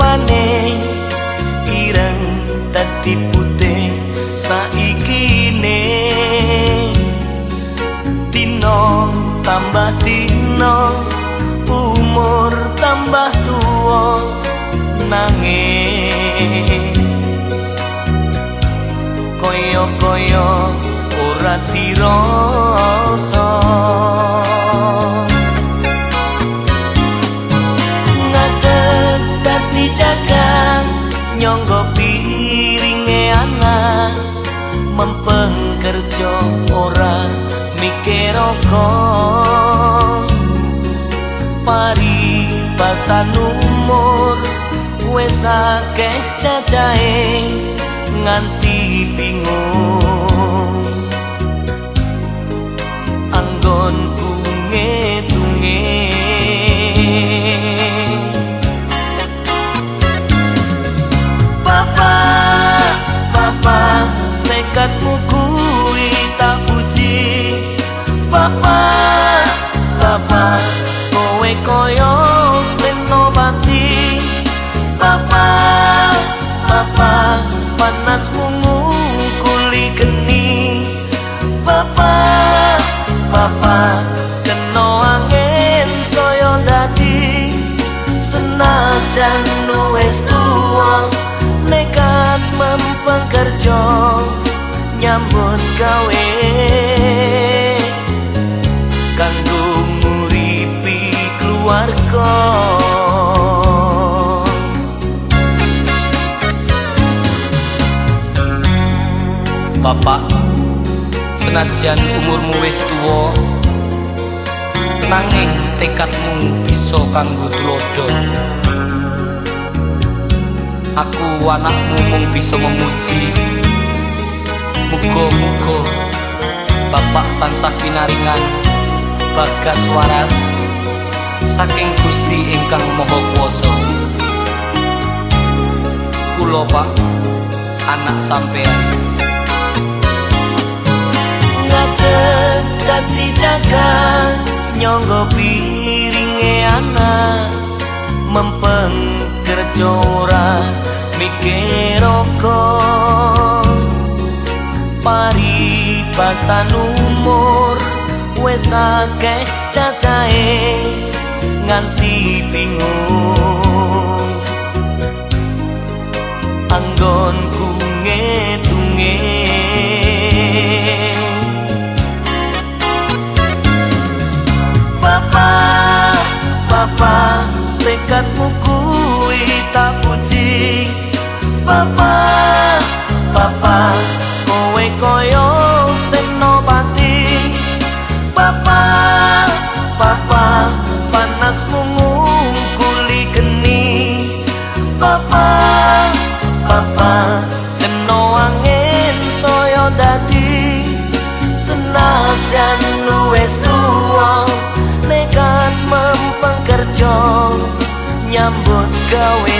rupane ireng dadi putih saikine dino tambah dino umur tambah tua nanging koyo-koyo ora dirasa ngadeg dadi jaga nyangga piringe anak mempeng kerja ora mikir kok paribasan umur wis akeh cacahe nganti bingung anggonku ngetunge Papa nekatmu kuwi tak puji Papa kowe koyo senobati Papa panasmu ngungkuli geni Papa kena angin saya dadi senajan wis tuwa nekat mempeng kerja nyambut gawe kanggo nguripi keluarga Bapak senajan umurmu wis tuwa nanging tekadmu bisa kanggo tulodo aku anakmu mung bisa memuji muga-muga Bapak tansah pinaringan bagas waras saking Gusti ingkang Maha Kuwasa kula Pak anak sampean ngadeg dadi jaga nyangga piringe anak mempeng kerja ora mikir kok paribasan umur wis akeh cacahe nganti bingung anggonku ngetunge Papa tekadmu kuwi tak puji Papa kowe koyo senobati Papa panasmu ngungkuli geni Papa kena angin saya dadi senajan wis tuwa nekat mempeng kerja nyambut gawe